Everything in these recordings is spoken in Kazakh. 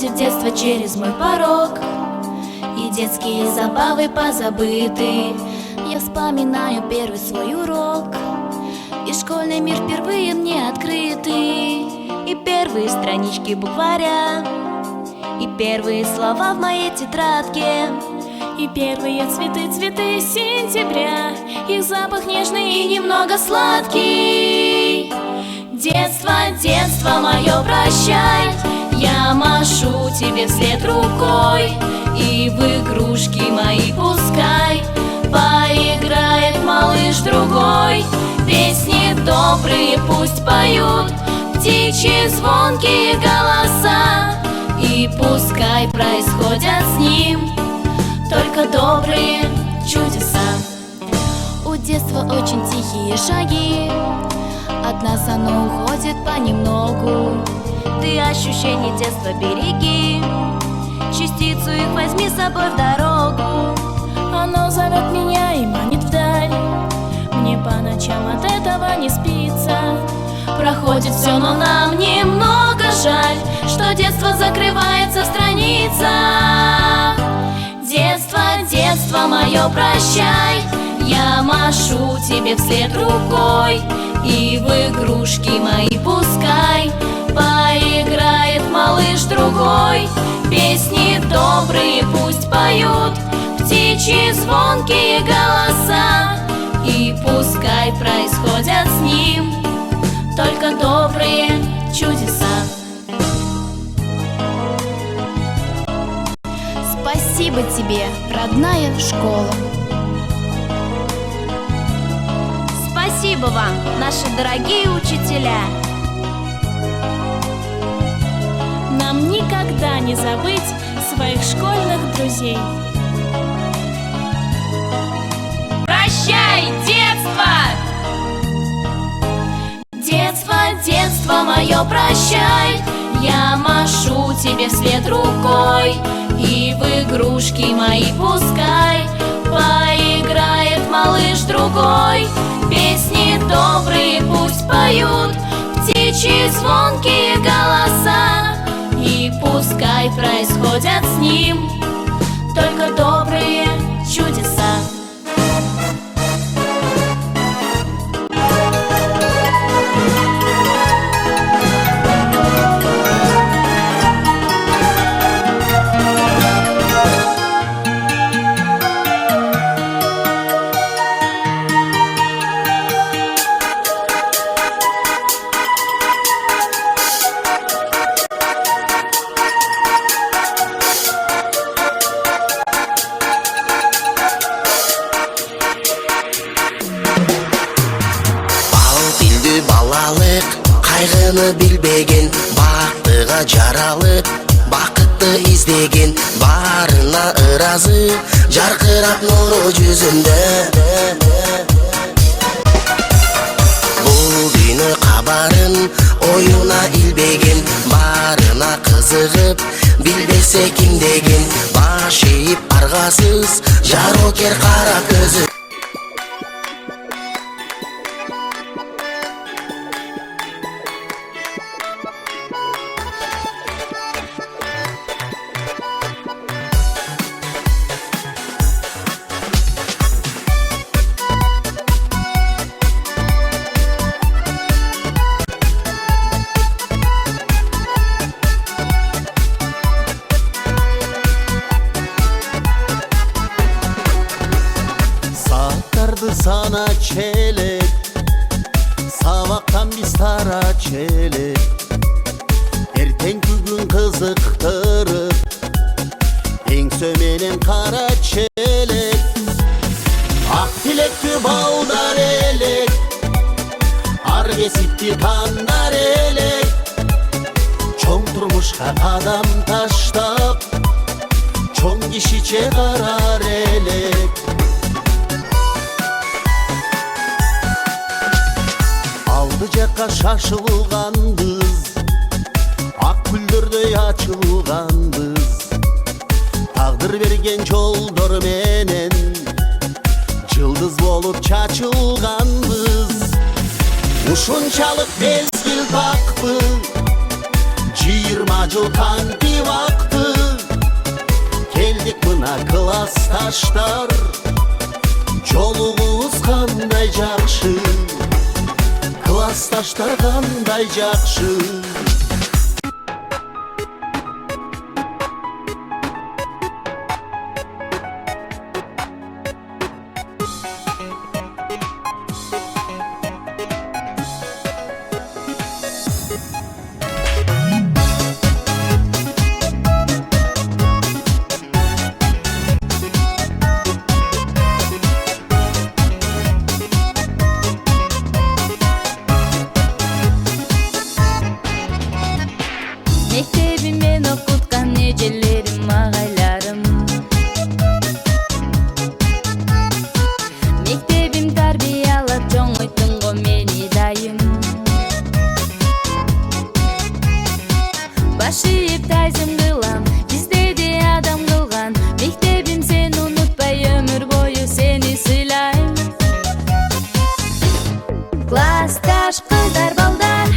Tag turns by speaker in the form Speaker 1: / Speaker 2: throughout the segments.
Speaker 1: проходит детство через мой порог, и детские забавы позабыты. Я вспоминаю первый свой урок, и школьный мир впервые мне открытый. И первые странички букваря, и первые слова в моей тетрадке,
Speaker 2: и первые цветы, цветы сентября, их запах нежный
Speaker 1: и немного сладкий. Детство, детство мое, прощай, я машу тебе вслед рукой. И в игрушки мои пускай поиграет малыш другой. Песни добрые пусть поют птичьи звонкие голоса, и пускай происходят с ним только добрые чудеса. У детства очень тихие шаги, от нас оно уходит понемногу. Ты ощущение детства береги, частицу их возьми с собой в дорогу.
Speaker 2: Оно зовет меня и манит вдаль, мне по ночам от этого не спится.
Speaker 1: Проходит все, но нам немного жаль, что детство закрывается страница. Детство, детство мое, прощай, я машу тебе вслед рукой. И в игрушки мои пускай поиграет малыш другой. Песни добрые пусть поют птичьи звонкие голоса, и пускай происходят с ним только добрые чудеса. Спасибо тебе, родная школа. Спасибо вам, наши дорогие учителя.
Speaker 2: Нам никогда не забыть своих школьных друзей.
Speaker 1: Прощай, детство! Детство, детство мое, прощай, я машу тебе вслед рукой. И в игрушки мои пускай поиграет малыш другой. Песни добрые пусть поют птичьи звонкие голоса, и пускай происходят с ним только добрые чудеса.
Speaker 3: Балалык кайгыны билбеген, бактыга жаралып бакытты издеген, баарына ыразы жаркырап нуру жүзүндө. Бул дүйнө кабарын оюна илбеген, баарына кызыгып билбесе ким деген, баш ийип аргасыз жарокер кара көзү.
Speaker 4: Sana çelek, sabahtan biz tara çelek, ertenki gün kızıktırıp en sömenen kara çelek. Ak dilekti bağlar elek, ar kesipti kanlar elek, çoğun turmuşka adam taştap, çoğun kişi çegarar elek. Aldıcakka şaşılgan kız, ak güldürдөй açılgan kız, tağdır bergen жолдор менен жылдыз болуp чачылgan kız. Ушунчалыk mezgil takpı, 20 жыл канти вакты келдик мына классташтар жолугубуз кандай жакшы классташтар кандай жакшы
Speaker 2: Мектебиммен окуткан эжелерим агайларым мектебим тарбиялап чоңойттун го мени дайым баш ийип тайзым кылам бизде де адам кылган мектебим сени унутпай өмүр бою сени сыйлайм классташ кыздар балдар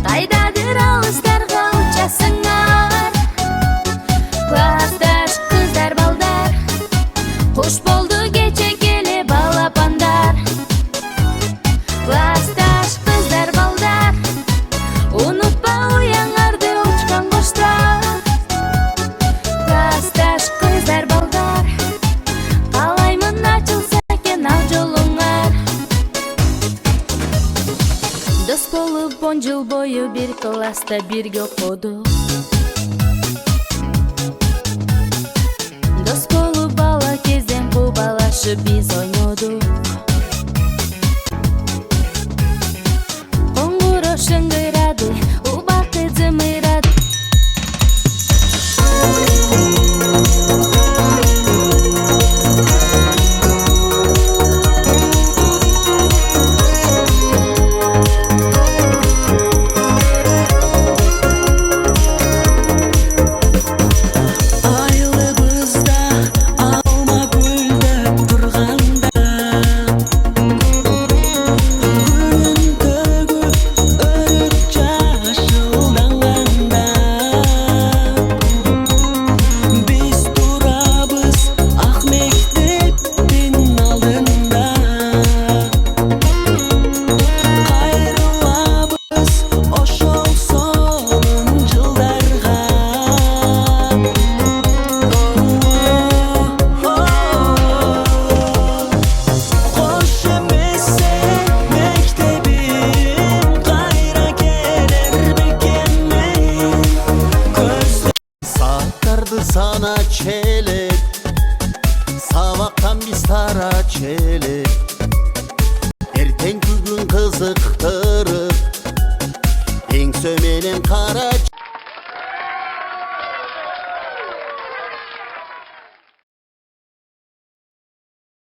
Speaker 2: кайдадыр алыстарга учасыңар классташ кыздар балдар куш болду кече келе балапандар классташ кыздар балдар унутпа уяңарды учкан коштор классташ кыздар балдар каалаймын ачылса экен ал жолуңар дос болуп 10 жыл бою бир класста бирге окудук дос болуп бала кезден кубалашып биз ойнодук коңгуроо шыңгырады убакыт зымырады
Speaker 4: Sana çelek Sabahtan biz tara çelek Ertenki gün kızıktırıp En sömenen kara